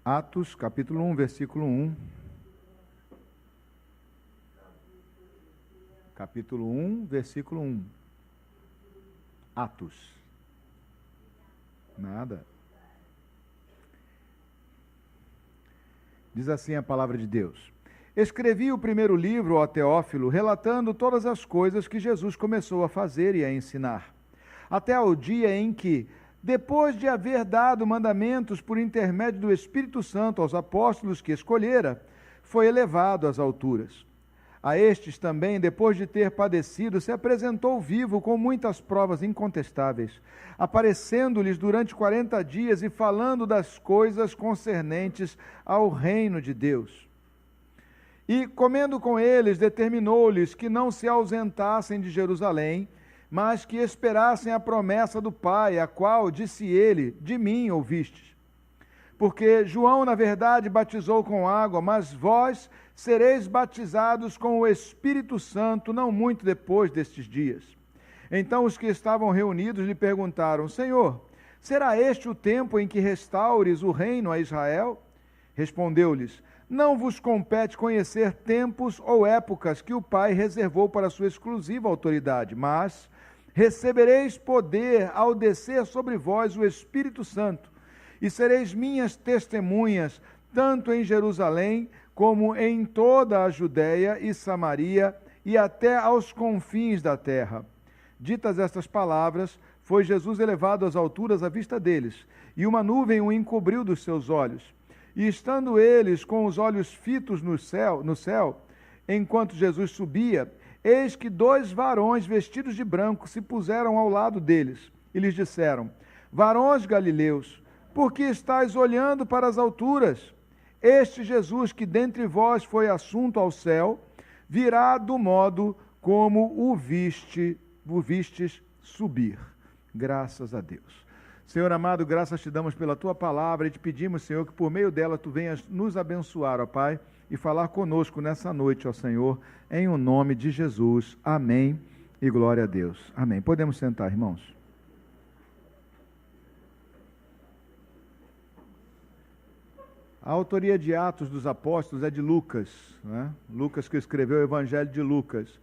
Atos, capítulo 1, versículo 1. Capítulo 1, versículo 1. Atos. Nada. Diz assim a palavra de Deus. Escrevi o primeiro livro, ó Teófilo, relatando todas as coisas que Jesus começou a fazer e a ensinar, até o dia em que, depois de haver dado mandamentos por intermédio do Espírito Santo aos apóstolos que escolhera, foi elevado às alturas. A estes também, depois de ter padecido, se apresentou vivo com muitas provas incontestáveis, aparecendo-lhes durante 40 dias e falando das coisas concernentes ao reino de Deus. E, comendo com eles, determinou-lhes que não se ausentassem de Jerusalém, mas que esperassem a promessa do Pai, a qual, disse ele, de mim ouvistes. Porque João, na verdade, batizou com água, mas vós sereis batizados com o Espírito Santo, não muito depois destes dias. Então os que estavam reunidos lhe perguntaram, Senhor, será este o tempo em que restaures o reino a Israel? Respondeu-lhes, não vos compete conhecer tempos ou épocas que o Pai reservou para sua exclusiva autoridade, mas recebereis poder ao descer sobre vós o Espírito Santo, e sereis minhas testemunhas, tanto em Jerusalém, como em toda a Judéia e Samaria, e até aos confins da terra. Ditas estas palavras, foi Jesus elevado às alturas à vista deles, e uma nuvem o encobriu dos seus olhos. E estando eles com os olhos fitos no céu, enquanto Jesus subia, eis que 2 varões vestidos de branco se puseram ao lado deles, e lhes disseram, varões galileus, por que estáis olhando para as alturas? Este Jesus que dentre vós foi assunto ao céu, virá do modo como o vistes subir. Graças a Deus. Senhor amado, graças te damos pela tua palavra e te pedimos, Senhor, que por meio dela tu venhas nos abençoar, ó Pai, e falar conosco nessa noite, ó Senhor, em o nome de Jesus. Amém e glória a Deus. Amém. Podemos sentar, irmãos. A autoria de Atos dos Apóstolos é de Lucas, né? Lucas que escreveu o Evangelho de Lucas.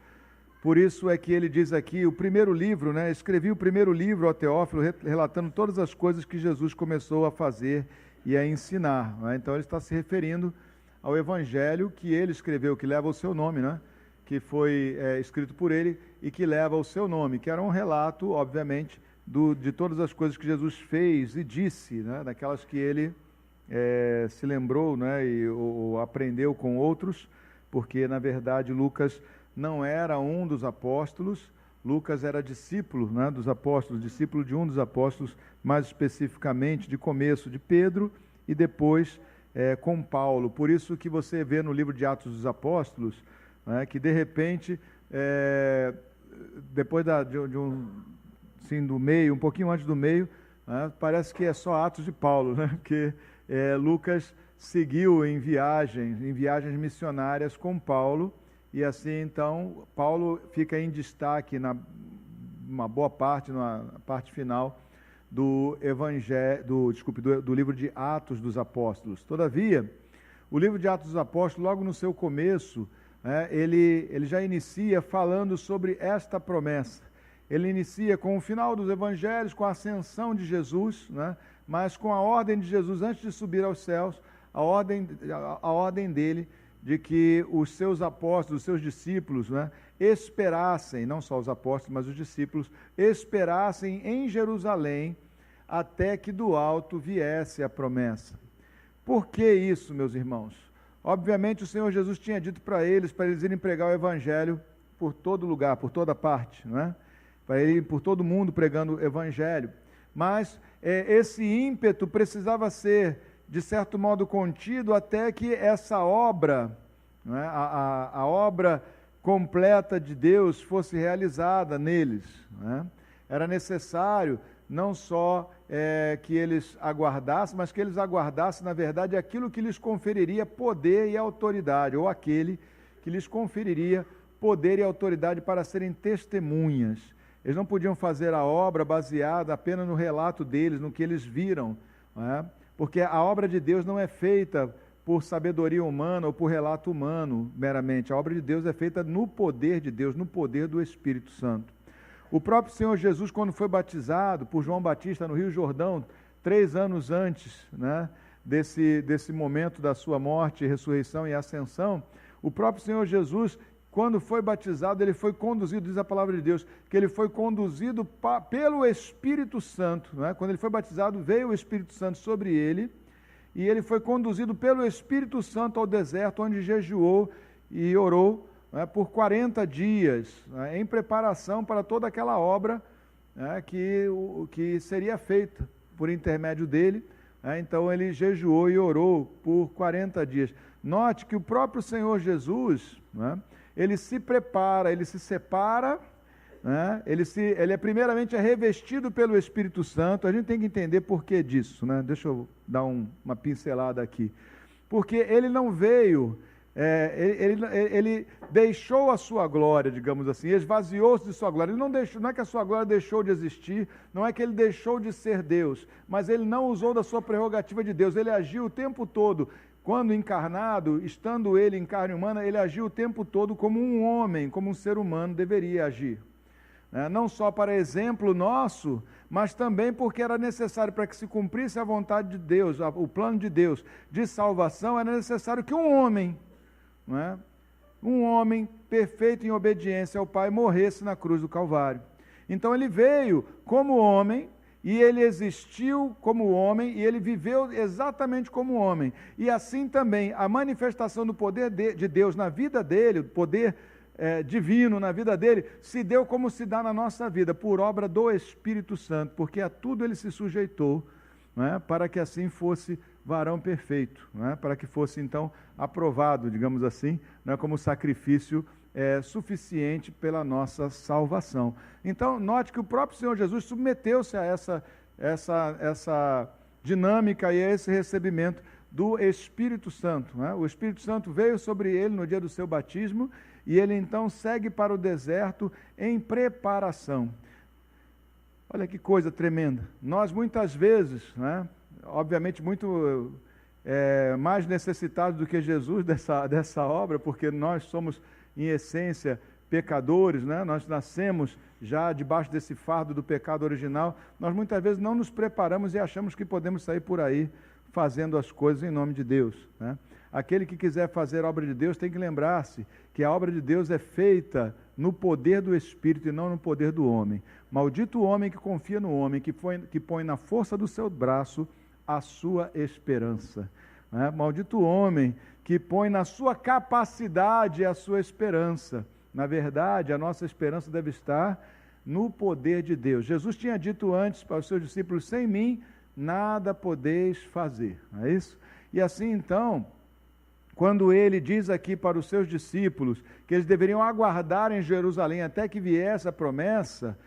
Por isso é que ele diz aqui, o primeiro livro, né? Escrevi o primeiro livro, ó Teófilo, relatando todas as coisas que Jesus começou a fazer e a ensinar, né? Então ele está se referindo ao Evangelho que ele escreveu, que leva o seu nome, né? Que foi escrito por ele e que leva o seu nome, que era um relato, obviamente, de todas as coisas que Jesus fez e disse, né? Daquelas que ele se lembrou, né? Ou aprendeu com outros, porque, na verdade, Lucas não era um dos apóstolos, Lucas era discípulo, né, dos apóstolos, discípulo de um dos apóstolos, mais especificamente de começo de Pedro e depois com Paulo. Por isso que você vê no livro de Atos dos Apóstolos, né, que de repente, depois do meio, um pouquinho antes do meio, né, parece que é só Atos de Paulo, né, porque Lucas seguiu em viagens missionárias com Paulo. E assim, então, Paulo fica em destaque uma boa parte, na parte final do do livro de Atos dos Apóstolos. Todavia, o livro de Atos dos Apóstolos, logo no seu começo, ele já inicia falando sobre esta promessa. Ele inicia com o final dos evangelhos, com a ascensão de Jesus, né? Mas com a ordem de Jesus, antes de subir aos céus, a ordem dele, de que os seus apóstolos, os seus discípulos, né, esperassem, não só os apóstolos, mas os discípulos, esperassem em Jerusalém até que do alto viesse a promessa. Por que isso, meus irmãos? Obviamente o Senhor Jesus tinha dito para eles irem pregar o evangelho por todo lugar, por toda parte, né? Para ir por todo mundo pregando o evangelho. Mas esse ímpeto precisava ser, de certo modo, contido até que essa obra, né, a obra completa de Deus fosse realizada neles, né? Era necessário não só que eles aguardassem, mas que eles aguardassem, na verdade, aquilo que lhes conferiria poder e autoridade, ou aquele que lhes conferiria poder e autoridade para serem testemunhas. Eles não podiam fazer a obra baseada apenas no relato deles, no que eles viram, né? Porque a obra de Deus não é feita por sabedoria humana ou por relato humano meramente. A obra de Deus é feita no poder de Deus, no poder do Espírito Santo. O próprio Senhor Jesus, quando foi batizado por João Batista no Rio Jordão, 3 anos antes, né, desse momento da sua morte, ressurreição e ascensão, o próprio Senhor Jesus, quando foi batizado, ele foi conduzido, diz a palavra de Deus, que ele foi conduzido pelo Espírito Santo. Né? Quando ele foi batizado, veio o Espírito Santo sobre ele, e ele foi conduzido pelo Espírito Santo ao deserto, onde jejuou e orou, né, por 40 dias, né, em preparação para toda aquela obra, né, que seria feita por intermédio dele. Né? Então ele jejuou e orou por 40 dias. Note que o próprio Senhor Jesus, né, ele se prepara, ele se separa, né? Ele primeiramente é revestido pelo Espírito Santo. A gente tem que entender por que disso, né? Deixa eu dar uma pincelada aqui. Porque ele não veio, ele deixou a sua glória, digamos assim, esvaziou-se de sua glória. Ele não deixou, não é que a sua glória deixou de existir, não é que ele deixou de ser Deus, mas ele não usou da sua prerrogativa de Deus. Ele agiu o tempo todo. Quando encarnado, estando ele em carne humana, ele agiu o tempo todo como um homem, como um ser humano deveria agir. Não só para exemplo nosso, mas também porque era necessário, para que se cumprisse a vontade de Deus, o plano de Deus de salvação, era necessário que um homem perfeito em obediência ao Pai, morresse na cruz do Calvário. Então ele veio como homem, e ele existiu como homem, e ele viveu exatamente como homem. E assim também, a manifestação do poder de Deus na vida dele, o poder divino na vida dele, se deu como se dá na nossa vida, por obra do Espírito Santo, porque a tudo ele se sujeitou, para que assim fosse varão perfeito, para que fosse então aprovado, digamos assim, como sacrifício suficiente pela nossa salvação. Então, note que o próprio Senhor Jesus submeteu-se a essa dinâmica e a esse recebimento do Espírito Santo. O Espírito Santo veio sobre ele no dia do seu batismo, e ele então segue para o deserto em preparação. Olha que coisa tremenda. Nós muitas vezes, obviamente muito mais necessitados do que Jesus dessa obra, porque nós somos em essência pecadores, nós nascemos já debaixo desse fardo do pecado original. Nós muitas vezes não nos preparamos e achamos que podemos sair por aí fazendo as coisas em nome de Deus. Aquele que quiser fazer a obra de Deus tem que lembrar-se que a obra de Deus é feita no poder do Espírito e não no poder do homem. Maldito o homem que confia no homem, que põe na força do seu braço a sua esperança. Maldito o homem que põe na sua capacidade a sua esperança. Na verdade, a nossa esperança deve estar no poder de Deus. Jesus tinha dito antes para os seus discípulos: sem mim nada podeis fazer. Não é isso? E assim então, quando ele diz aqui para os seus discípulos que eles deveriam aguardar em Jerusalém até que viesse a promessa,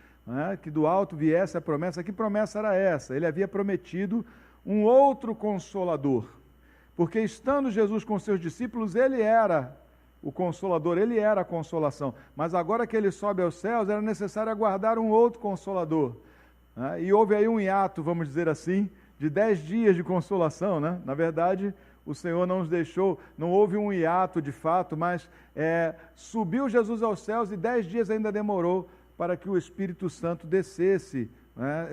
que do alto viesse a promessa, que promessa era essa? Ele havia prometido um outro Consolador, porque estando Jesus com seus discípulos, ele era o Consolador, ele era a consolação, mas agora que ele sobe aos céus, era necessário aguardar um outro Consolador, e houve aí um hiato, vamos dizer assim, de 10 dias de consolação, Na verdade, o Senhor não nos deixou, não houve um hiato de fato, mas subiu Jesus aos céus e 10 dias ainda demorou para que o Espírito Santo descesse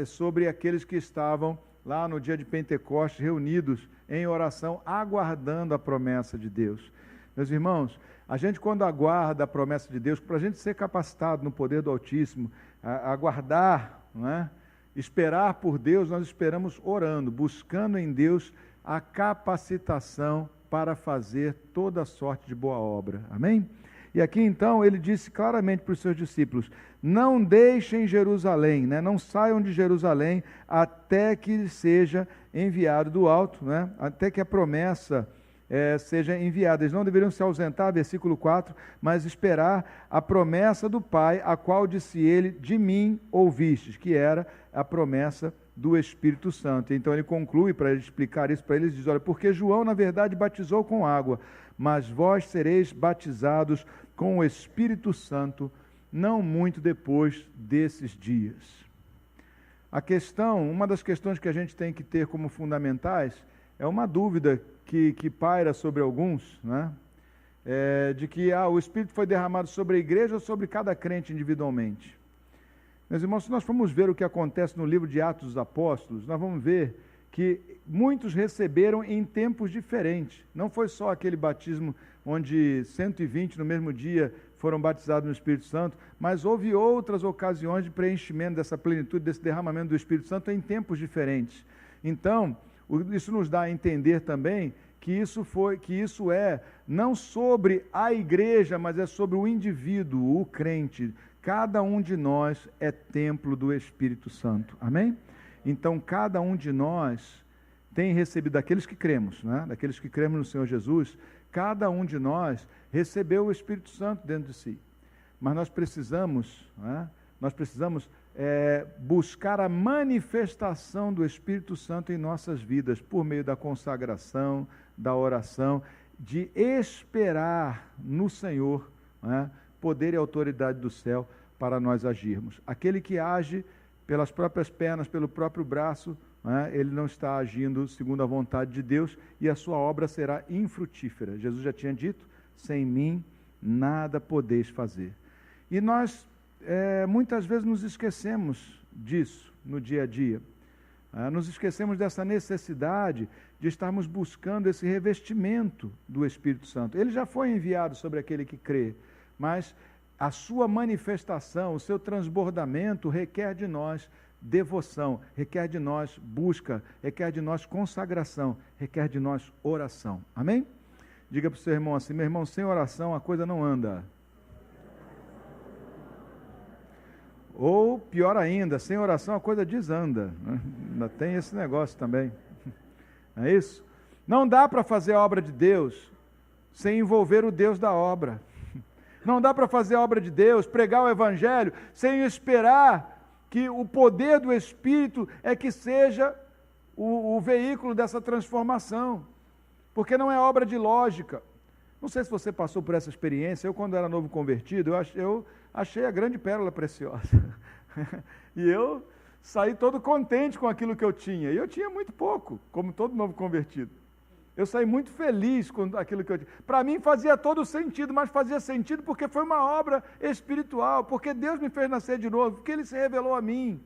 sobre aqueles que estavam lá no dia de Pentecostes, reunidos em oração, aguardando a promessa de Deus. Meus irmãos, a gente quando aguarda a promessa de Deus, para a gente ser capacitado no poder do Altíssimo, aguardar, esperar por Deus, nós esperamos orando, buscando em Deus a capacitação para fazer toda sorte de boa obra. Amém? E aqui então ele disse claramente para os seus discípulos: não deixem Jerusalém, não saiam de Jerusalém até que seja enviado do alto, até que a promessa seja enviada. Eles não deveriam se ausentar, versículo 4, mas esperar a promessa do Pai, a qual disse ele: de mim ouvistes, que era a promessa do Espírito Santo. Então ele conclui, para explicar isso para eles, diz: olha, porque João na verdade batizou com água, mas vós sereis batizados com o Espírito Santo não muito depois desses dias. Uma das questões que a gente tem que ter como fundamentais é uma dúvida que paira sobre alguns, né? De que o Espírito foi derramado sobre a igreja ou sobre cada crente individualmente. Meus irmãos, se nós formos ver o que acontece no livro de Atos dos Apóstolos, nós vamos ver que muitos receberam em tempos diferentes. Não foi só aquele batismo onde 120 no mesmo dia foram batizados no Espírito Santo, mas houve outras ocasiões de preenchimento dessa plenitude, desse derramamento do Espírito Santo em tempos diferentes. Então, isso nos dá a entender também que isso é não sobre a igreja, mas é sobre o indivíduo, o crente. Cada um de nós é templo do Espírito Santo. Amém? Então, cada um de nós tem recebido, daqueles que cremos, né? Daqueles que cremos no Senhor Jesus, cada um de nós recebeu o Espírito Santo dentro de si. Mas nós precisamos, né? Buscar a manifestação do Espírito Santo em nossas vidas, por meio da consagração, da oração, de esperar no Senhor, né? Poder e autoridade do céu para nós agirmos. Aquele que age pelas próprias pernas, pelo próprio braço, né? Ele não está agindo segundo a vontade de Deus e a sua obra será infrutífera. Jesus já tinha dito, sem mim nada podeis fazer. E nós muitas vezes nos esquecemos disso no dia a dia. Nos esquecemos dessa necessidade de estarmos buscando esse revestimento do Espírito Santo. Ele já foi enviado sobre aquele que crê, mas a sua manifestação, o seu transbordamento requer de nós devoção, requer de nós busca, requer de nós consagração, requer de nós oração. Amém? Diga para o seu irmão assim: meu irmão, sem oração a coisa não anda. Ou, pior ainda, sem oração a coisa desanda. Né? Ainda tem esse negócio também. Não é isso? Não dá para fazer a obra de Deus sem envolver o Deus da obra. Não dá para fazer a obra de Deus, pregar o Evangelho, sem esperar que o poder do Espírito é que seja o veículo dessa transformação. Porque não é obra de lógica. Não sei se você passou por essa experiência. Eu, quando era novo convertido, eu achei a grande pérola preciosa. E eu saí todo contente com aquilo que eu tinha. E eu tinha muito pouco, como todo novo convertido. Eu saí muito feliz com aquilo que eu tinha. Para mim fazia todo sentido, mas fazia sentido porque foi uma obra espiritual, porque Deus me fez nascer de novo, porque Ele se revelou a mim.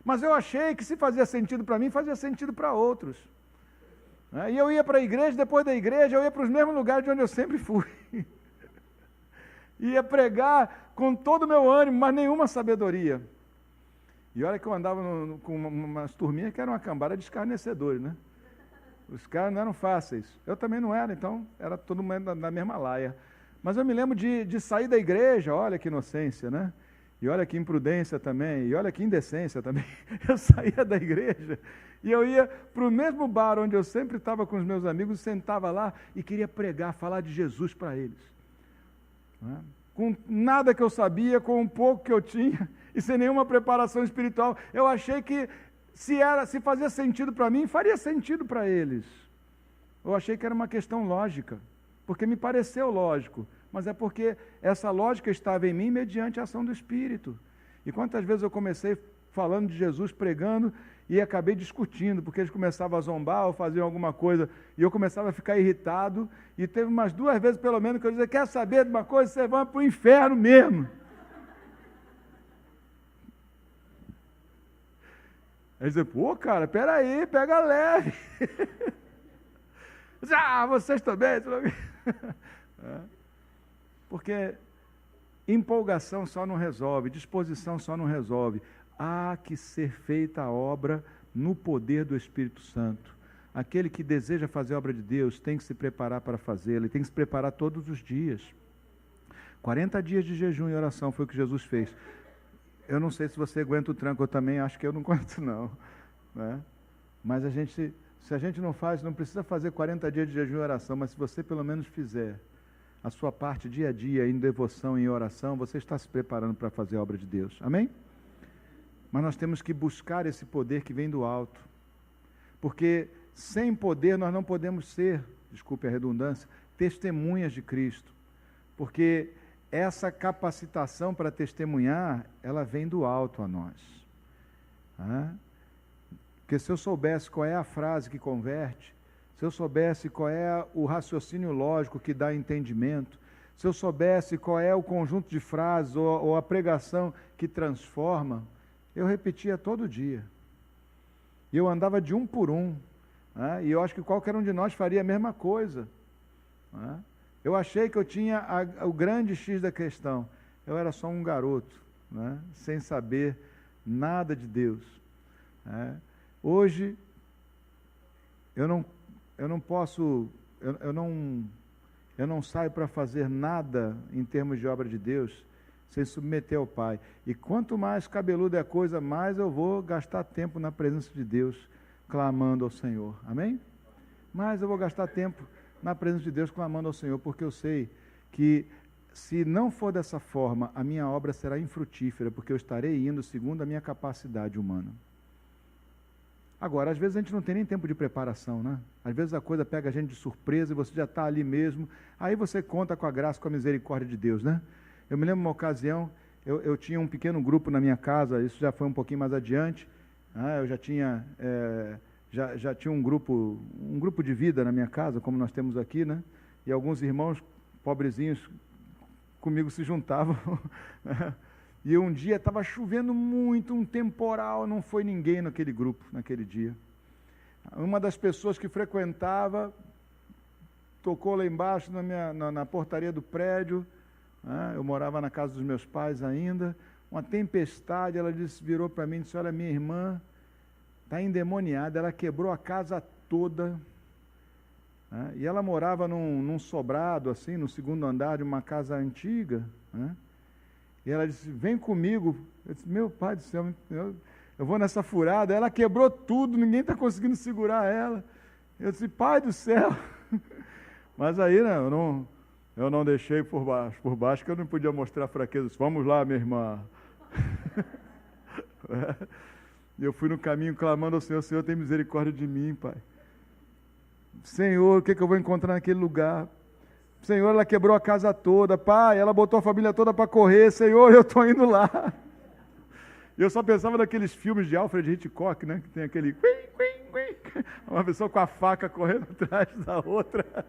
Mas eu achei que se fazia sentido para mim, fazia sentido para outros. E eu ia para a igreja, depois da igreja, eu ia para os mesmos lugares de onde eu sempre fui. Ia pregar com todo o meu ânimo, mas nenhuma sabedoria. E olha que eu andava com umas turminhas que eram uma cambada de escarnecedores, né? Os caras não eram fáceis. Eu também não era, então era todo mundo na mesma laia. Mas eu me lembro de sair da igreja, olha que inocência, né? E olha que imprudência também, e olha que indecência também. Eu saía da igreja e eu ia para o mesmo bar onde eu sempre estava com os meus amigos, sentava lá e queria pregar, falar de Jesus para eles. Né? Com nada que eu sabia, com um pouco que eu tinha, e sem nenhuma preparação espiritual, eu achei que se fazia sentido para mim, faria sentido para eles. Eu achei que era uma questão lógica, porque me pareceu lógico, mas é porque essa lógica estava em mim mediante a ação do Espírito. E quantas vezes eu comecei falando de Jesus, pregando, e acabei discutindo, porque eles começavam a zombar ou faziam alguma coisa, e eu começava a ficar irritado, e teve umas 2 vezes pelo menos que eu dizia: quer saber de uma coisa? Você vai para o inferno mesmo. Aí dizia: pô, cara, peraí, pega leve. Vocês também. Porque empolgação só não resolve, disposição só não resolve. Há que ser feita a obra no poder do Espírito Santo. Aquele que deseja fazer a obra de Deus tem que se preparar para fazê-la, e tem que se preparar todos os dias. 40 dias de jejum e oração foi o que Jesus fez. Eu não sei se você aguenta o tranco, eu também acho que eu não aguento não. Né? Mas se a gente não faz, não precisa fazer 40 dias de jejum e oração, mas se você pelo menos fizer a sua parte dia a dia em devoção e em oração, você está se preparando para fazer a obra de Deus. Amém? Mas nós temos que buscar esse poder que vem do alto. Porque sem poder nós não podemos ser, desculpe a redundância, testemunhas de Cristo. Porque essa capacitação para testemunhar, ela vem do alto a nós. Né? Porque se eu soubesse qual é a frase que converte, se eu soubesse qual é o raciocínio lógico que dá entendimento, se eu soubesse qual é o conjunto de frases ou a pregação que transforma, eu repetia todo dia. E eu andava de um por um. Né? E eu acho que qualquer um de nós faria a mesma coisa. Né? Eu achei que eu tinha o grande X da questão. Eu era só um garoto, né? Sem saber nada de Deus. Né? Hoje, eu não saio para fazer nada em termos de obra de Deus sem submeter ao Pai. E quanto mais cabeluda é a coisa, mais eu vou gastar tempo na presença de Deus, clamando ao Senhor. Amém? Mais eu vou gastar tempo na presença de Deus, clamando ao Senhor, porque eu sei que se não for dessa forma, a minha obra será infrutífera, porque eu estarei indo segundo a minha capacidade humana. Agora, às vezes a gente não tem nem tempo de preparação, né? Às vezes a coisa pega a gente de surpresa e você já está ali mesmo. Aí você conta com a graça, com a misericórdia de Deus, né? Eu me lembro uma ocasião, eu tinha um pequeno grupo na minha casa, isso já foi um pouquinho mais adiante, né? Eu já tinha, já tinha um grupo de vida na minha casa, como nós temos aqui, né? E alguns irmãos pobrezinhos comigo se juntavam. E um dia estava chovendo muito, um temporal, não foi ninguém naquele grupo, naquele dia. Uma das pessoas que frequentava tocou lá embaixo na portaria do prédio, né? Eu morava na casa dos meus pais ainda, uma tempestade, ela virou para mim e disse: olha, minha irmã está endemoniada, ela quebrou a casa toda, né? E ela morava num sobrado, assim, no segundo andar de uma casa antiga, né? E ela disse: vem comigo. Eu disse: meu pai do céu, eu vou nessa furada. Ela quebrou tudo, ninguém está conseguindo segurar ela. Eu disse: pai do céu. Mas aí, né, eu não deixei por baixo, que eu não podia mostrar fraqueza. Eu disse: vamos lá, minha irmã. E eu fui no caminho clamando ao Senhor: Senhor, tem misericórdia de mim, Pai. Senhor, o que eu vou encontrar naquele lugar? Senhor, ela quebrou a casa toda, Pai, ela botou a família toda para correr, Senhor, eu estou indo lá. Eu só pensava naqueles filmes de Alfred Hitchcock, né, que tem aquele uma pessoa com a faca correndo atrás da outra.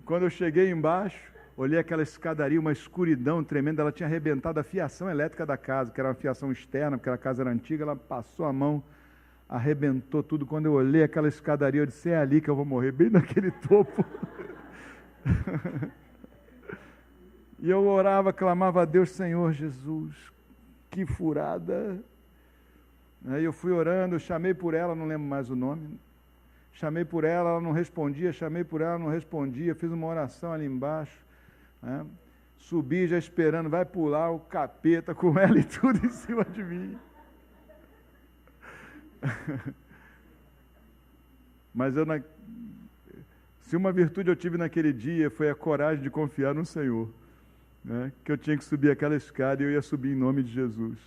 Quando eu cheguei embaixo, olhei aquela escadaria, uma escuridão tremenda, ela tinha arrebentado a fiação elétrica da casa, que era uma fiação externa, porque a casa era antiga, ela passou a mão, arrebentou tudo. Quando eu olhei aquela escadaria, eu disse: é ali que eu vou morrer, bem naquele topo. E eu orava, clamava a Deus: Senhor Jesus, que furada. Aí eu fui orando, eu chamei por ela, não lembro mais o nome, chamei por ela não respondia, chamei por ela, não respondia, fiz uma oração ali embaixo, né? Subi já esperando, vai pular o capeta com ela e tudo em cima de mim. Mas se uma virtude eu tive naquele dia, foi a coragem de confiar no Senhor, né? Que eu tinha que subir aquela escada e eu ia subir em nome de Jesus,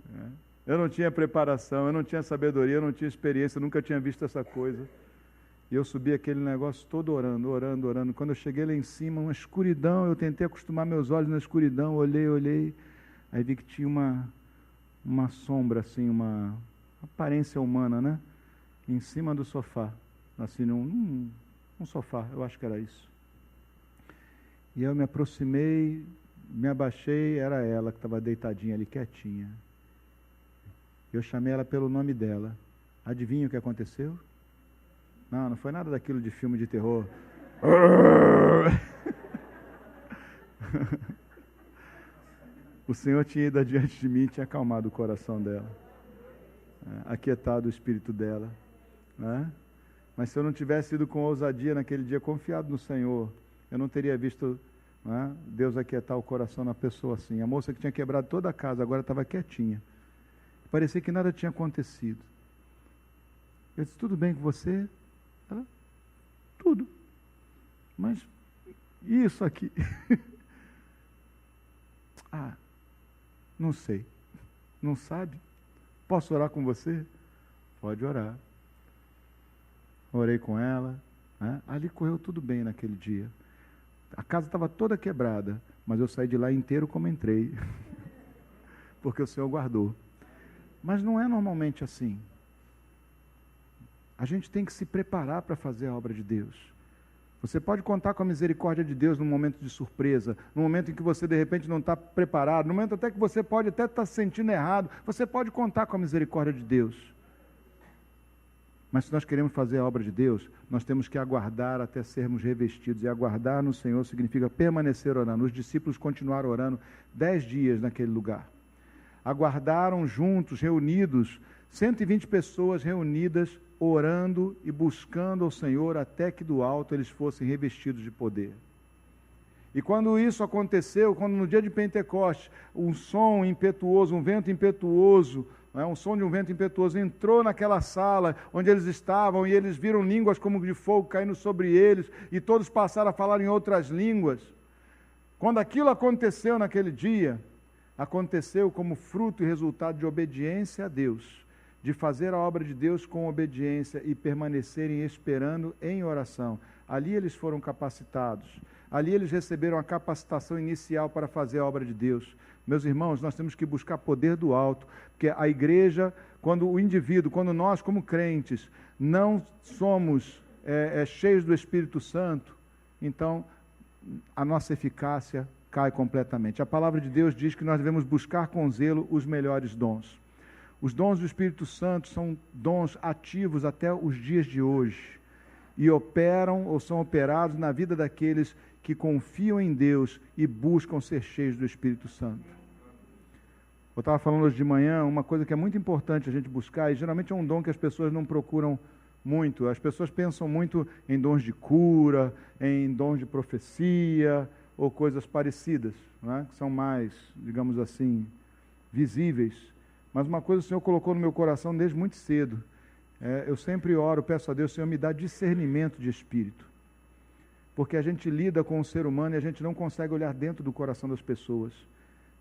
né? Eu não tinha preparação, eu não tinha sabedoria, eu não tinha experiência, eu nunca tinha visto essa coisa. E eu subi aquele negócio todo orando, orando, orando. Quando eu cheguei lá em cima, uma escuridão, eu tentei acostumar meus olhos na escuridão, olhei, aí vi que tinha uma sombra, assim, uma aparência humana, né? Em cima do sofá, assim, num sofá, eu acho que era isso. E eu me aproximei, me abaixei, era ela que estava deitadinha ali, quietinha. Eu chamei ela pelo nome dela. Adivinha o que aconteceu? Não foi nada daquilo de filme de terror. O Senhor tinha ido adiante de mim e tinha acalmado o coração dela, aquietado o espírito dela, né? Mas se eu não tivesse ido com ousadia naquele dia, confiado no Senhor, eu não teria visto, né, Deus aquietar o coração na pessoa assim. A moça que tinha quebrado toda a casa agora estava quietinha. Parecia que nada tinha acontecido. Eu disse: tudo bem com você? Ela: tudo. Mas isso aqui? Não sei. Não sabe? Posso orar com você? Pode orar. Orei com ela, né? Ali correu tudo bem naquele dia. A casa estava toda quebrada, mas eu saí de lá inteiro como entrei. Porque o Senhor guardou. Mas não é normalmente assim. A gente tem que se preparar para fazer a obra de Deus. Você pode contar com a misericórdia de Deus num momento de surpresa, no momento em que você de repente não está preparado, no momento até que você pode até estar se sentindo errado, você pode contar com a misericórdia de Deus. Mas se nós queremos fazer a obra de Deus, nós temos que aguardar até sermos revestidos, e aguardar no Senhor significa permanecer orando. Os discípulos continuaram orando 10 dias naquele lugar. Aguardaram juntos, reunidos, 120 pessoas reunidas, orando e buscando ao Senhor até que do alto eles fossem revestidos de poder. E quando isso aconteceu, quando no dia de Pentecostes, um som impetuoso, um vento impetuoso, um som de um vento impetuoso entrou naquela sala onde eles estavam, e eles viram línguas como de fogo caindo sobre eles, e todos passaram a falar em outras línguas. Quando aquilo aconteceu naquele dia, aconteceu como fruto e resultado de obediência a Deus, de fazer a obra de Deus com obediência e permanecerem esperando em oração. Ali eles foram capacitados, ali eles receberam a capacitação inicial para fazer a obra de Deus. Meus irmãos, nós temos que buscar poder do alto, porque a igreja, quando o indivíduo, quando nós como crentes não somos cheios do Espírito Santo, então a nossa eficácia cai completamente. A palavra de Deus diz que nós devemos buscar com zelo os melhores dons. Os dons do Espírito Santo são dons ativos até os dias de hoje e operam ou são operados na vida daqueles que confiam em Deus e buscam ser cheios do Espírito Santo. Eu estava falando hoje de manhã, uma coisa que é muito importante a gente buscar, e geralmente é um dom que as pessoas não procuram muito. As pessoas pensam muito em dons de cura, em dons de profecia ou coisas parecidas, né? Que são mais, digamos assim, visíveis. Mas uma coisa o Senhor colocou no meu coração desde muito cedo. Eu sempre oro, peço a Deus, Senhor, me dá discernimento de espírito. Porque a gente lida com o ser humano e a gente não consegue olhar dentro do coração das pessoas.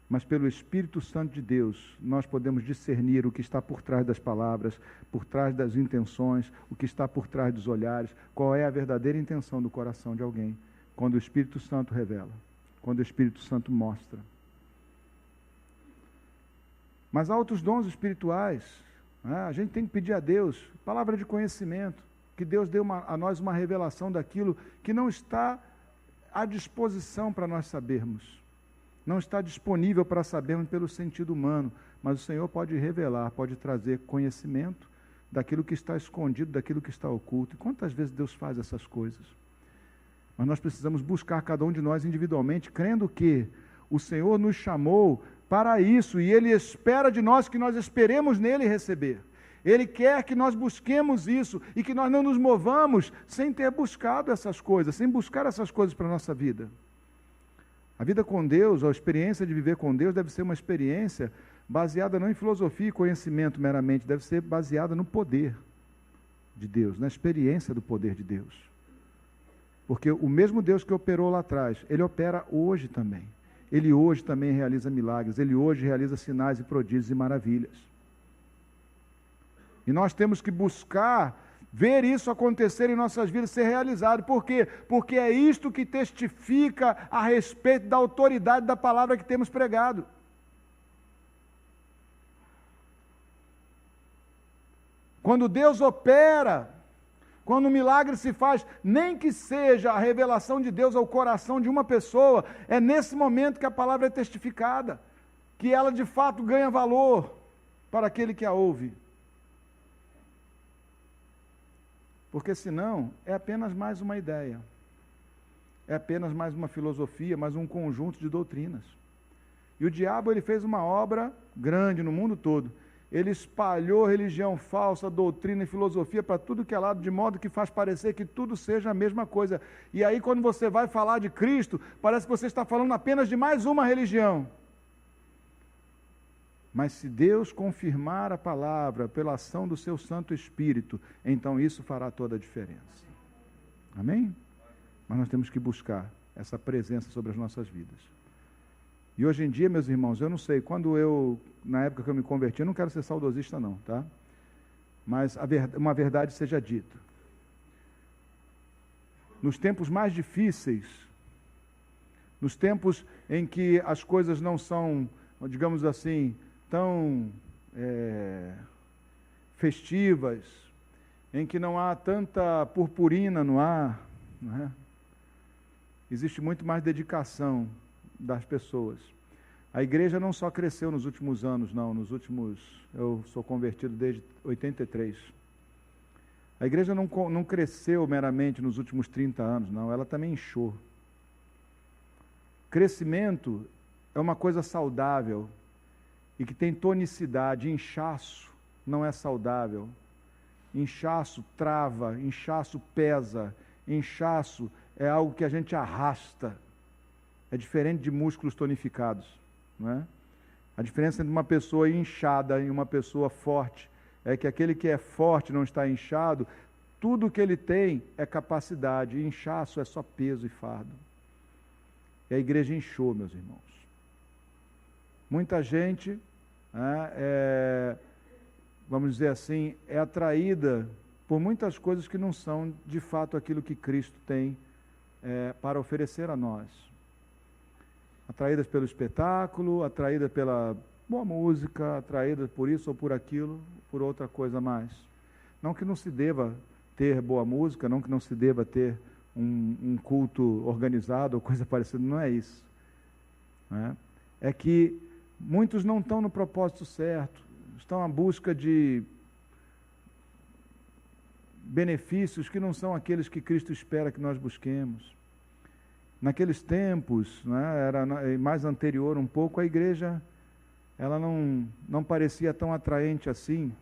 Mas pelo Espírito Santo de Deus, nós podemos discernir o que está por trás das palavras, por trás das intenções, o que está por trás dos olhares, qual é a verdadeira intenção do coração de alguém, quando o Espírito Santo revela, quando o Espírito Santo mostra. Mas há outros dons espirituais, né? A gente tem que pedir a Deus, palavra de conhecimento, que Deus dê a nós uma revelação daquilo que não está à disposição para nós sabermos, não está disponível para sabermos pelo sentido humano, mas o Senhor pode revelar, pode trazer conhecimento daquilo que está escondido, daquilo que está oculto. E quantas vezes Deus faz essas coisas? Mas nós precisamos buscar cada um de nós individualmente, crendo que o Senhor nos chamou para isso, e Ele espera de nós que nós esperemos nele receber. Ele quer que nós busquemos isso, e que nós não nos movamos sem ter buscado essas coisas, sem buscar essas coisas para a nossa vida. A vida com Deus, a experiência de viver com Deus deve ser uma experiência baseada não em filosofia e conhecimento meramente, deve ser baseada no poder de Deus, na experiência do poder de Deus. Porque o mesmo Deus que operou lá atrás, Ele opera hoje também. Ele hoje também realiza milagres, Ele hoje realiza sinais e prodígios e maravilhas. E nós temos que buscar ver isso acontecer em nossas vidas, ser realizado. Por quê? Porque é isto que testifica a respeito da autoridade da palavra que temos pregado. Quando Deus opera, quando o milagre se faz, nem que seja a revelação de Deus ao coração de uma pessoa, é nesse momento que a palavra é testificada, que ela de fato ganha valor para aquele que a ouve. Porque senão é apenas mais uma ideia, é apenas mais uma filosofia, mais um conjunto de doutrinas. E o diabo, ele fez uma obra grande no mundo todo. Ele espalhou religião falsa, doutrina e filosofia para tudo que é lado, de modo que faz parecer que tudo seja a mesma coisa. E aí, quando você vai falar de Cristo, parece que você está falando apenas de mais uma religião. Mas se Deus confirmar a palavra pela ação do seu Santo Espírito, então isso fará toda a diferença. Amém? Mas nós temos que buscar essa presença sobre as nossas vidas. E hoje em dia, meus irmãos, eu não sei, na época que eu me converti, eu não quero ser saudosista não, tá? Mas uma verdade seja dita. Nos tempos mais difíceis, nos tempos em que as coisas não são, digamos assim, tão festivas, em que não há tanta purpurina no ar, não é? Existe muito mais dedicação das pessoas. A igreja não só cresceu nos últimos anos, não, eu sou convertido desde 83. A igreja não cresceu meramente nos últimos 30 anos, não, ela também inchou. Crescimento é uma coisa saudável e que tem tonicidade. Inchaço não é saudável. Inchaço trava, inchaço pesa, inchaço é algo que a gente arrasta. É diferente de músculos tonificados, não é? A diferença entre uma pessoa inchada e uma pessoa forte é que aquele que é forte não está inchado, tudo que ele tem é capacidade, e inchaço é só peso e fardo. E a igreja inchou, meus irmãos. Muita gente, vamos dizer assim, é atraída por muitas coisas que não são de fato aquilo que Cristo tem para oferecer a nós. Atraídas pelo espetáculo, atraídas pela boa música, atraídas por isso ou por aquilo, por outra coisa mais. Não que não se deva ter boa música, não que não se deva ter um culto organizado ou coisa parecida, não é isso. É que muitos não estão no propósito certo, estão à busca de benefícios que não são aqueles que Cristo espera que nós busquemos. Naqueles tempos, era mais anterior um pouco, a igreja ela não parecia tão atraente assim.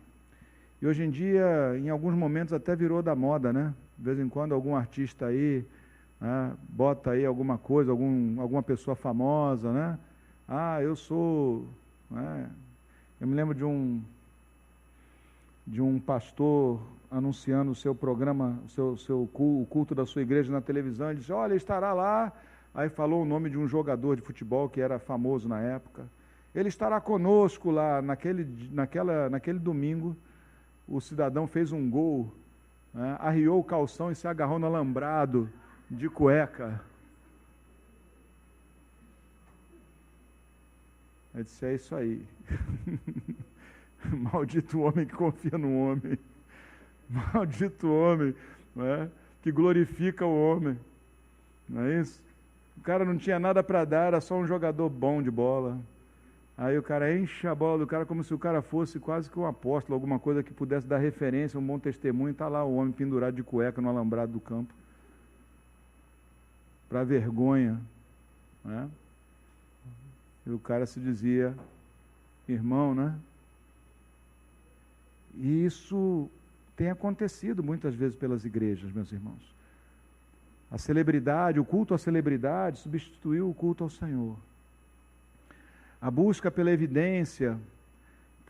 E hoje em dia, em alguns momentos, até virou da moda, né? De vez em quando algum artista aí, bota aí alguma coisa, alguma pessoa famosa, né? Eu sou... Eu me lembro de um pastor anunciando o seu programa, o culto da sua igreja na televisão. Ele disse, olha, estará lá. Aí falou o nome de um jogador de futebol que era famoso na época. Ele estará conosco lá. Naquele domingo, o cidadão fez um gol, arriou o calção e se agarrou no alambrado de cueca. Eu disse, é isso aí. Maldito homem que confia no homem. Maldito homem, que glorifica o homem. Não é isso? O cara não tinha nada para dar, era só um jogador bom de bola. Aí o cara enche a bola do cara como se o cara fosse quase que um apóstolo, alguma coisa que pudesse dar referência, um bom testemunho. Está lá o homem pendurado de cueca no alambrado do campo. Para vergonha. E o cara se dizia irmão, né? E isso tem acontecido muitas vezes pelas igrejas, meus irmãos. A celebridade, o culto à celebridade substituiu o culto ao Senhor. A busca pela evidência,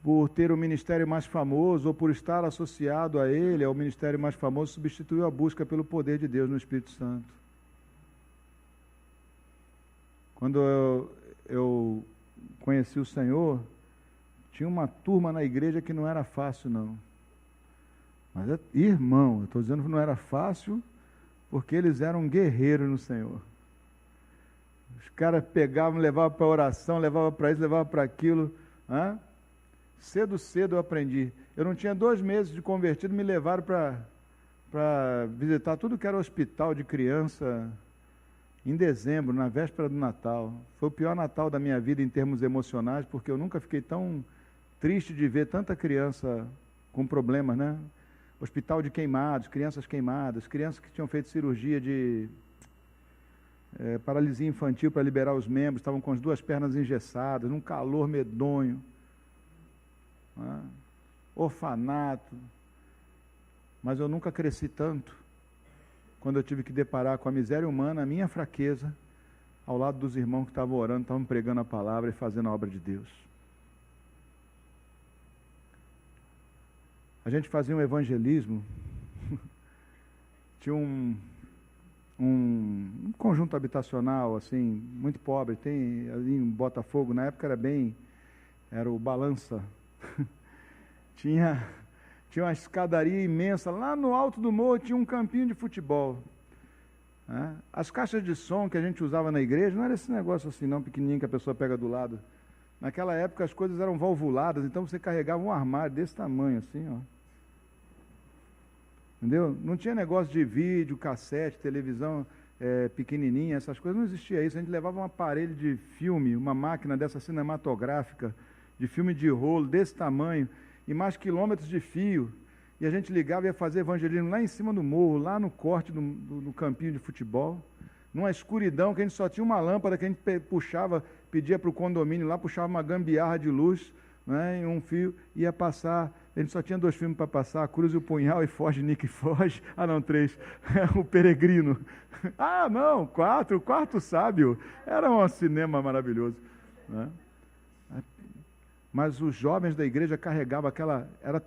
por ter o ministério mais famoso ou por estar associado a ele, ao ministério mais famoso, substituiu a busca pelo poder de Deus no Espírito Santo. Quando eu conheci o Senhor, tinha uma turma na igreja que não era fácil, não. Mas, irmão, eu estou dizendo que não era fácil, porque eles eram guerreiros no Senhor. Os caras pegavam, levavam para oração, levavam para isso, levavam para aquilo. Cedo eu aprendi. Eu não tinha 2 meses de convertido, me levaram para visitar tudo que era hospital de criança, em dezembro, na véspera do Natal. Foi o pior Natal da minha vida em termos emocionais, porque eu nunca fiquei tão triste de ver tanta criança com problemas, né? Hospital de queimados, crianças que tinham feito cirurgia de paralisia infantil para liberar os membros, estavam com as 2 pernas engessadas, num calor medonho, orfanato. Mas eu nunca cresci tanto quando eu tive que deparar com a miséria humana, a minha fraqueza, ao lado dos irmãos que estavam orando, estavam pregando a palavra e fazendo a obra de Deus. A gente fazia um evangelismo, tinha um conjunto habitacional, assim, muito pobre, tem ali em Botafogo, na época era o Balança, tinha uma escadaria imensa, lá no alto do morro tinha um campinho de futebol. As caixas de som que a gente usava na igreja, não era esse negócio assim não, pequenininho que a pessoa pega do lado. Naquela época as coisas eram valvuladas, então você carregava um armário desse tamanho, assim, ó. Entendeu? Não tinha negócio de vídeo, cassete, televisão pequenininha, essas coisas, não existia isso. A gente levava um aparelho de filme, uma máquina dessa cinematográfica, de filme de rolo, desse tamanho, e mais quilômetros de fio, e a gente ligava e ia fazer evangelismo lá em cima do morro, lá no corte do campinho de futebol, numa escuridão, que a gente só tinha uma lâmpada que a gente puxava, pedia para o condomínio lá, puxava uma gambiarra de luz, né, e um fio, ia passar. A gente só tinha 2 filmes para passar, A Cruz e o Punhal e Foge, Nick Foge. Ah, não, 3. O Peregrino. Ah, não, 4, o Quarto Sábio. Era um cinema maravilhoso, né? Mas os jovens da igreja carregavam aquela, era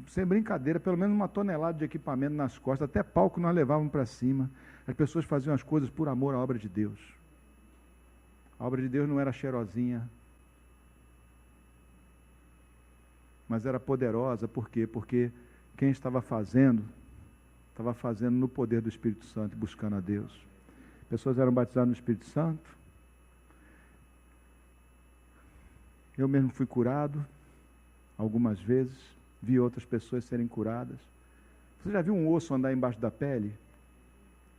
sem brincadeira, pelo menos 1 tonelada de equipamento nas costas, até palco nós levávamos para cima. As pessoas faziam as coisas por amor à obra de Deus. A obra de Deus não era cheirosinha, mas era poderosa. Por quê? Porque quem estava fazendo no poder do Espírito Santo, buscando a Deus. Pessoas eram batizadas no Espírito Santo. Eu mesmo fui curado algumas vezes, vi outras pessoas serem curadas. Você já viu um osso andar embaixo da pele?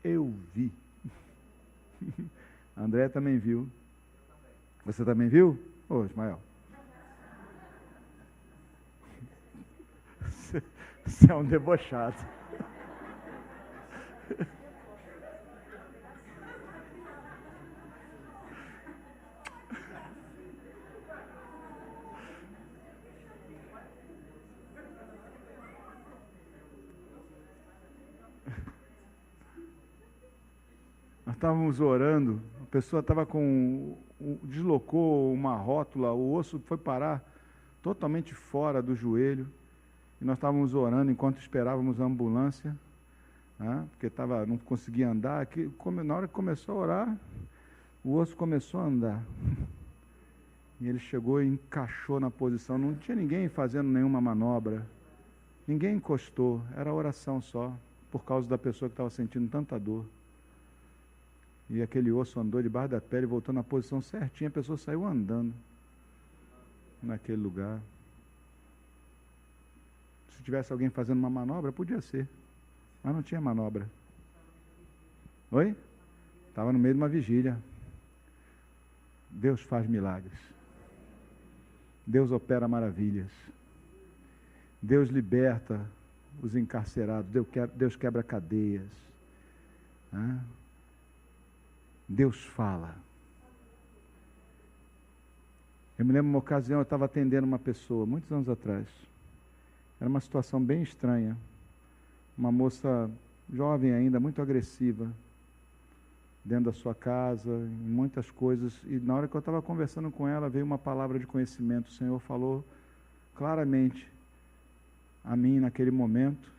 Eu vi. André também viu. Você também viu? Ô, Ismael. Você é um debochado. Nós estávamos orando, a pessoa estava deslocou uma rótula, o osso foi parar totalmente fora do joelho, e nós estávamos orando enquanto esperávamos a ambulância, né, porque não conseguia andar. Na hora que começou a orar, o osso começou a andar. E ele chegou e encaixou na posição, não tinha ninguém fazendo nenhuma manobra, ninguém encostou, era oração só, por causa da pessoa que estava sentindo tanta dor. E aquele osso andou debaixo da pele, voltou na posição certinha, a pessoa saiu andando naquele lugar. Se tivesse alguém fazendo uma manobra, podia ser, mas não tinha manobra. Oi? Estava no meio de uma vigília. Deus faz milagres. Deus opera maravilhas. Deus liberta os encarcerados. Deus quebra cadeias. Deus fala. Eu me lembro de uma ocasião, eu estava atendendo uma pessoa, muitos anos atrás. Era uma situação bem estranha. Uma moça jovem ainda, muito agressiva, dentro da sua casa, em muitas coisas. E na hora que eu estava conversando com ela, veio uma palavra de conhecimento. O Senhor falou claramente a mim naquele momento.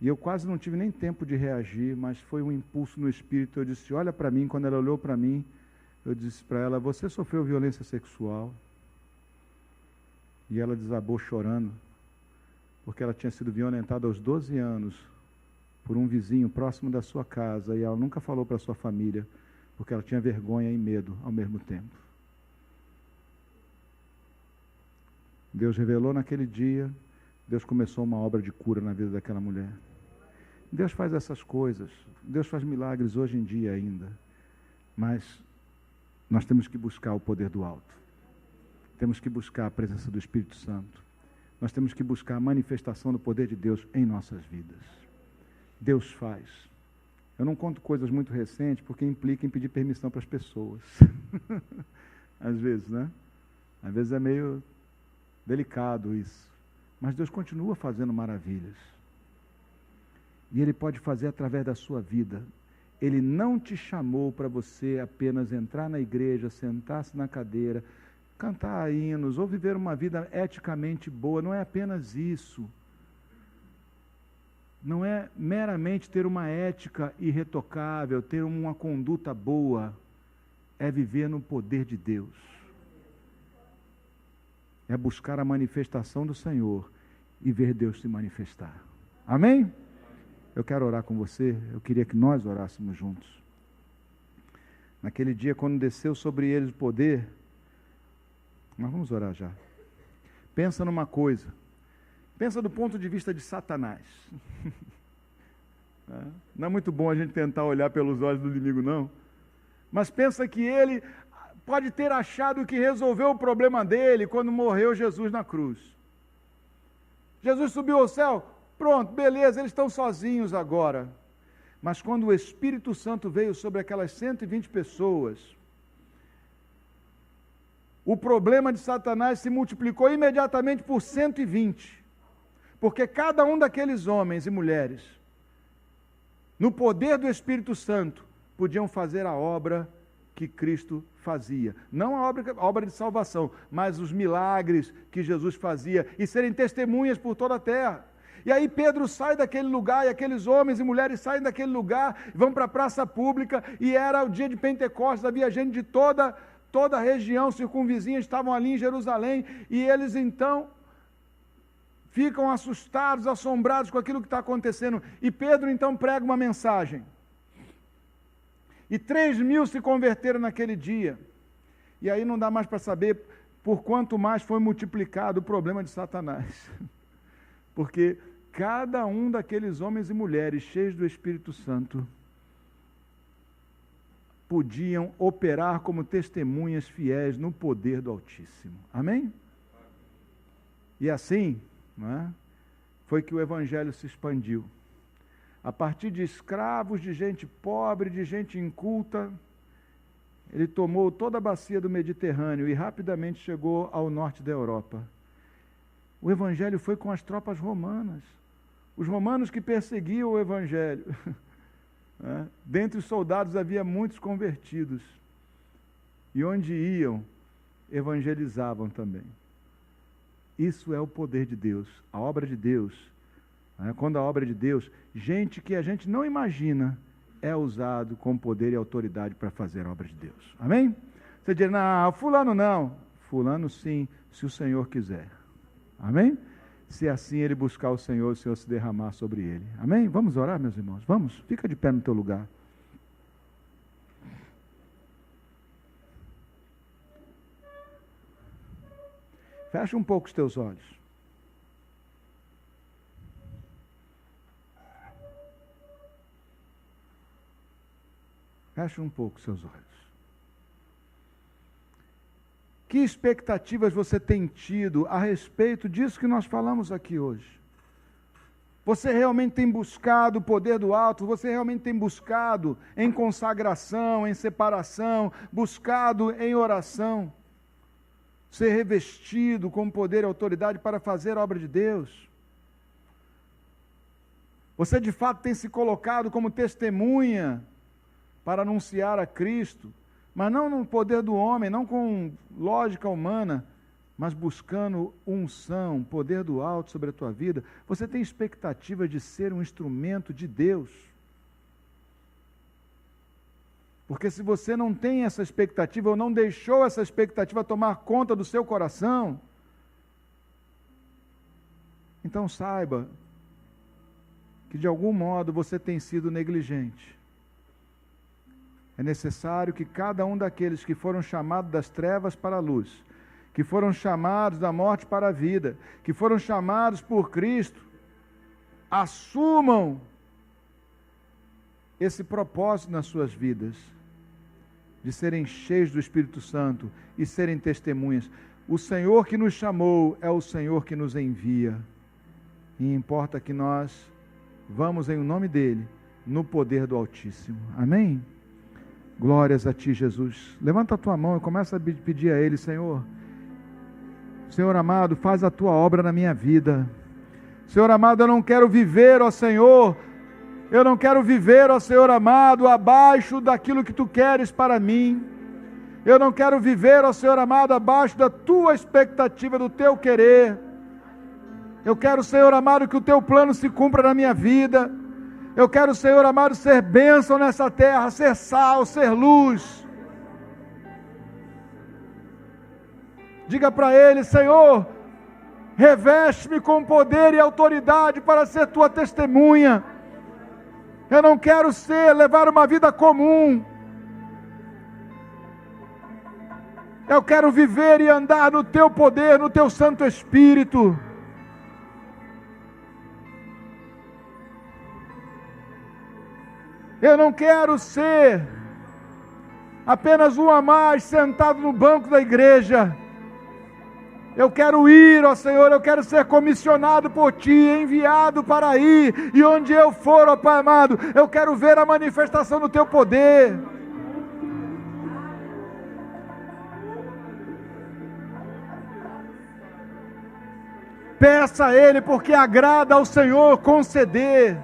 E eu quase não tive nem tempo de reagir, mas foi um impulso no espírito. Eu disse, olha para mim. Quando ela olhou para mim, eu disse para ela, você sofreu violência sexual? E ela desabou chorando, porque ela tinha sido violentada aos 12 anos por um vizinho próximo da sua casa, e ela nunca falou para a sua família, porque ela tinha vergonha e medo ao mesmo tempo. Deus revelou naquele dia, Deus começou uma obra de cura na vida daquela mulher. Deus faz essas coisas, Deus faz milagres hoje em dia ainda, mas nós temos que buscar o poder do alto, temos que buscar a presença do Espírito Santo, nós temos que buscar a manifestação do poder de Deus em nossas vidas. Deus faz. Eu não conto coisas muito recentes, porque implica em pedir permissão para as pessoas. Às vezes, né? Às vezes é meio delicado isso. Mas Deus continua fazendo maravilhas. E Ele pode fazer através da sua vida. Ele não te chamou para você apenas entrar na igreja, sentar-se na cadeira, cantar hinos, ou viver uma vida eticamente boa. Não é apenas isso. Não é meramente ter uma ética irretocável, ter uma conduta boa. É viver no poder de Deus. É buscar a manifestação do Senhor e ver Deus se manifestar. Amém? Eu quero orar com você, eu queria que nós orássemos juntos. Naquele dia, quando desceu sobre eles o poder, Nós vamos orar já. Pensa numa coisa. Pensa do ponto de vista de Satanás. Não é muito bom a gente tentar olhar pelos olhos do inimigo, não. Mas pensa que ele pode ter achado que resolveu o problema dele quando morreu Jesus na cruz. Jesus subiu ao céu, pronto, beleza, eles estão sozinhos agora. Mas quando o Espírito Santo veio sobre aquelas 120 pessoas, o problema de Satanás se multiplicou imediatamente por 120. Porque cada um daqueles homens e mulheres, no poder do Espírito Santo, podiam fazer a obra que Cristo fazia. Não a obra de salvação, mas os milagres que Jesus fazia e serem testemunhas por toda a terra. E aí Pedro sai daquele lugar e aqueles homens e mulheres saem daquele lugar, vão para a praça pública e era o dia de Pentecostes, havia gente de toda a região circunvizinha, estavam ali em Jerusalém e eles então ficam assustados, assombrados com aquilo que está acontecendo. E Pedro então prega uma mensagem. E 3.000 se converteram naquele dia. E aí não dá mais para saber por quanto mais foi multiplicado o problema de Satanás. Porque cada um daqueles homens e mulheres cheios do Espírito Santo podiam operar como testemunhas fiéis no poder do Altíssimo. Amém? E assim, não é? Foi que o Evangelho se expandiu. A partir de escravos, de gente pobre, de gente inculta, ele tomou toda a bacia do Mediterrâneo e rapidamente chegou ao norte da Europa. O Evangelho foi com as tropas romanas. Os romanos que perseguiam o Evangelho. Dentre os soldados havia muitos convertidos. E onde iam, evangelizavam também. Isso é o poder de Deus, a obra de Deus. Quando a obra de Deus, gente que a gente não imagina, é usado com poder e autoridade para fazer a obra de Deus. Amém? Você diz, não, fulano não. Fulano sim, se o Senhor quiser. Amém? Se assim ele buscar o Senhor se derramar sobre ele. Amém? Vamos orar, meus irmãos? Vamos? Fica de pé no teu lugar. Fecha um pouco os teus olhos. Fecha um pouco os seus olhos. Que expectativas você tem tido a respeito disso que nós falamos aqui hoje? Você realmente tem buscado o poder do alto? Você realmente tem buscado em consagração, em separação, buscado em oração? Ser revestido com poder e autoridade para fazer a obra de Deus? Você de fato tem se colocado como testemunha para anunciar a Cristo, mas não no poder do homem, não com lógica humana, mas buscando unção, poder do alto sobre a tua vida? Você tem expectativa de ser um instrumento de Deus? Porque se você não tem essa expectativa, ou não deixou essa expectativa tomar conta do seu coração, então saiba que de algum modo você tem sido negligente. É necessário que cada um daqueles que foram chamados das trevas para a luz, que foram chamados da morte para a vida, que foram chamados por Cristo, assumam esse propósito nas suas vidas, de serem cheios do Espírito Santo e serem testemunhas. O Senhor que nos chamou é o Senhor que nos envia. E importa que nós vamos em nome dEle, no poder do Altíssimo. Amém? Glórias a Ti, Jesus. Levanta a tua mão e começa a pedir a Ele, Senhor. Senhor amado, faz a Tua obra na minha vida. Senhor amado, eu não quero viver, ó Senhor, eu não quero viver, ó Senhor amado, abaixo daquilo que Tu queres para mim. Eu não quero viver, ó Senhor amado, abaixo da Tua expectativa, do Teu querer. Eu quero, Senhor amado, que o Teu plano se cumpra na minha vida. Eu quero, Senhor amado, ser bênção nessa terra, ser sal, ser luz. Diga para Ele, Senhor, reveste-me com poder e autoridade para ser Tua testemunha. Eu não quero levar uma vida comum. Eu quero viver e andar no teu poder, no teu Santo Espírito. Eu não quero ser apenas um a mais sentado no banco da igreja. Eu quero ir, ó Senhor, eu quero ser comissionado por Ti, enviado para ir, e onde eu for, ó Pai amado, eu quero ver a manifestação do Teu poder. Peça a Ele, porque agrada ao Senhor conceder.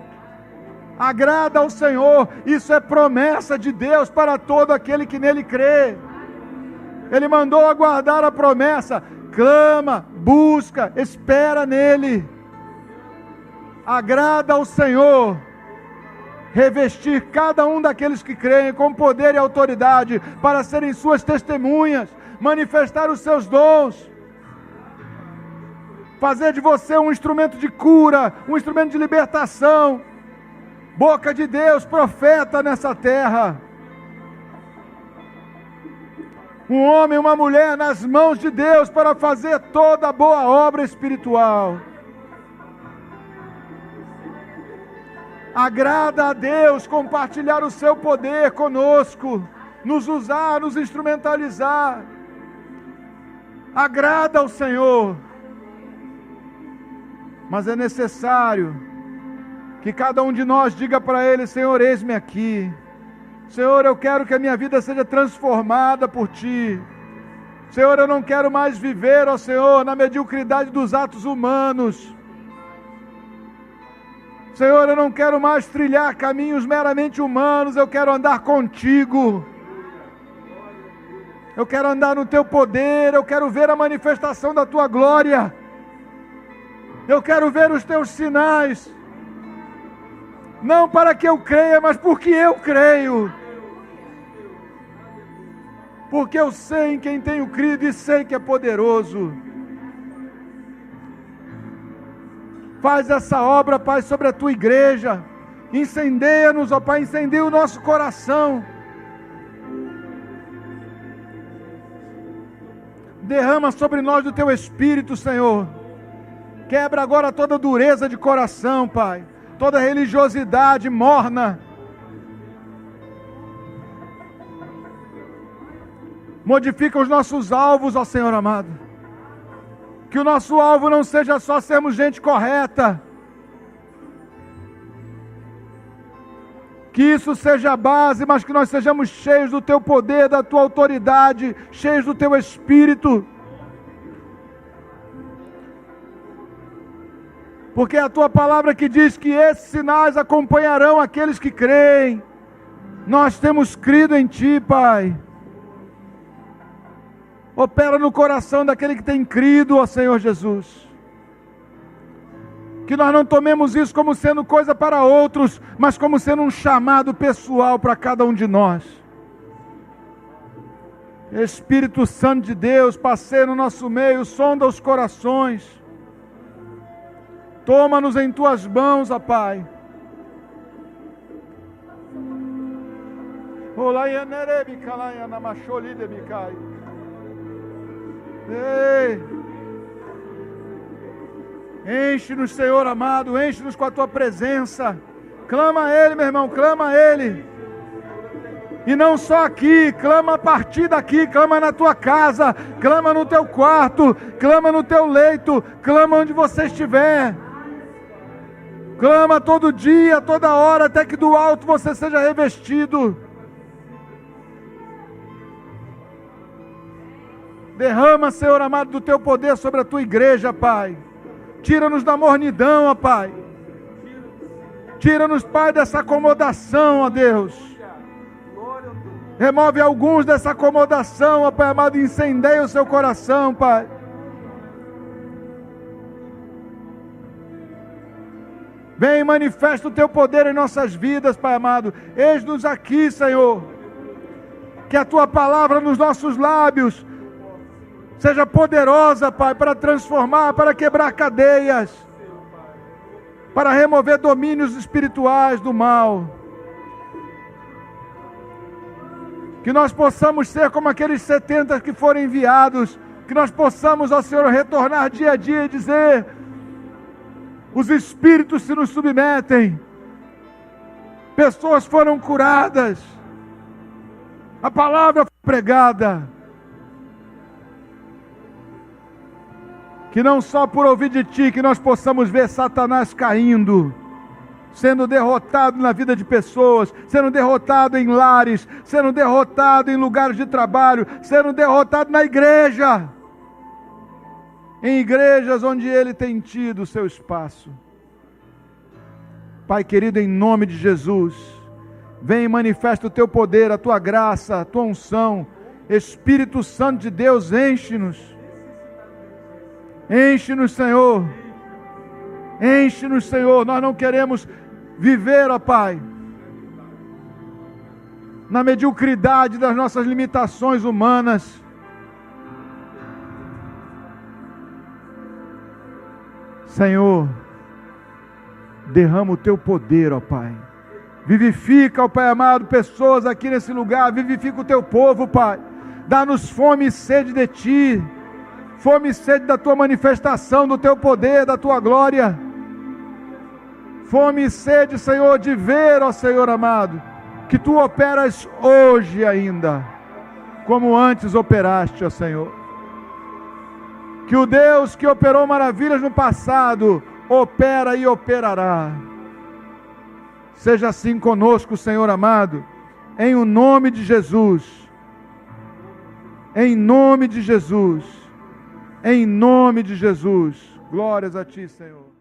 Agrada ao Senhor, isso é promessa de Deus para todo aquele que nele crê. Ele mandou aguardar a promessa. Clama, busca, espera nele. Agrada ao Senhor revestir cada um daqueles que creem com poder e autoridade para serem suas testemunhas, manifestar os seus dons, fazer de você um instrumento de cura, um instrumento de libertação, boca de Deus, profeta nessa terra. Um homem, uma mulher nas mãos de Deus para fazer toda a boa obra espiritual. Agrada a Deus compartilhar o seu poder conosco, nos usar, nos instrumentalizar. Agrada ao Senhor. Mas é necessário que cada um de nós diga para Ele: Senhor, eis-me aqui. Senhor, eu quero que a minha vida seja transformada por Ti. Senhor, eu não quero mais viver, ó Senhor, na mediocridade dos atos humanos. Senhor, eu não quero mais trilhar caminhos meramente humanos, eu quero andar contigo. Eu quero andar no Teu poder, eu quero ver a manifestação da Tua glória. Eu quero ver os Teus sinais. Não para que eu creia, mas porque eu creio. Porque eu sei em quem tenho crido e sei que é poderoso. Faz essa obra, Pai, sobre a Tua igreja. Incendeia-nos, ó Pai, incendeia o nosso coração. Derrama sobre nós do Teu Espírito, Senhor. Quebra agora toda dureza de coração, Pai. Toda religiosidade morna. Modifica os nossos alvos, ó Senhor amado. Que o nosso alvo não seja só sermos gente correta. Que isso seja a base, mas que nós sejamos cheios do Teu poder, da Tua autoridade, cheios do Teu Espírito. Porque é a Tua palavra que diz que esses sinais acompanharão aqueles que creem. Nós temos crido em Ti, Pai. Opera no coração daquele que tem crido, ó Senhor Jesus. Que nós não tomemos isso como sendo coisa para outros, mas como sendo um chamado pessoal para cada um de nós. Espírito Santo de Deus, passeia no nosso meio, sonda os corações. Toma-nos em Tuas mãos, ó Pai. Ei. Enche-nos, Senhor amado, enche-nos com a Tua presença. Clama a Ele, meu irmão, clama a Ele. E não só aqui, clama a partir daqui, clama na tua casa, clama no teu quarto, clama no teu leito, clama onde você estiver. Clama todo dia, toda hora, até que do alto você seja revestido. Derrama, Senhor amado, do Teu poder sobre a Tua igreja, Pai. Tira-nos da mornidão, ó Pai. Tira-nos, Pai, dessa acomodação, ó Deus. Remove alguns dessa acomodação, ó Pai amado, e incendeia o seu coração, Pai. Vem e manifesta o Teu poder em nossas vidas, Pai amado. Eis-nos aqui, Senhor. Que a Tua palavra nos nossos lábios seja poderosa, Pai, para transformar, para quebrar cadeias, para remover domínios espirituais do mal. Que nós possamos ser como aqueles 70 que foram enviados. Que nós possamos, ó Senhor, retornar dia a dia e dizer: os espíritos se nos submetem. Pessoas foram curadas. A palavra foi pregada. Que não só por ouvir de Ti, que nós possamos ver Satanás caindo, sendo derrotado na vida de pessoas, sendo derrotado em lares, sendo derrotado em lugares de trabalho, sendo derrotado na igreja, em igrejas onde ele tem tido o seu espaço. Pai querido, em nome de Jesus, vem e manifesta o Teu poder, a Tua graça, a Tua unção. Espírito Santo de Deus, enche-nos. Enche-nos, Senhor. Enche-nos, Senhor. Nós não queremos viver, ó Pai, na mediocridade das nossas limitações humanas. Senhor, derrama o Teu poder, ó Pai. Vivifica, ó Pai amado, pessoas aqui nesse lugar. Vivifica o Teu povo, Pai. Dá-nos fome e sede de Ti. Fome e sede da Tua manifestação, do Teu poder, da Tua glória. Fome e sede, Senhor, de ver, ó Senhor amado, que Tu operas hoje ainda, como antes operaste, ó Senhor. Que o Deus que operou maravilhas no passado, opera e operará. Seja assim conosco, Senhor amado, em o nome de Jesus. Em nome de Jesus. Em nome de Jesus. Glórias a Ti, Senhor.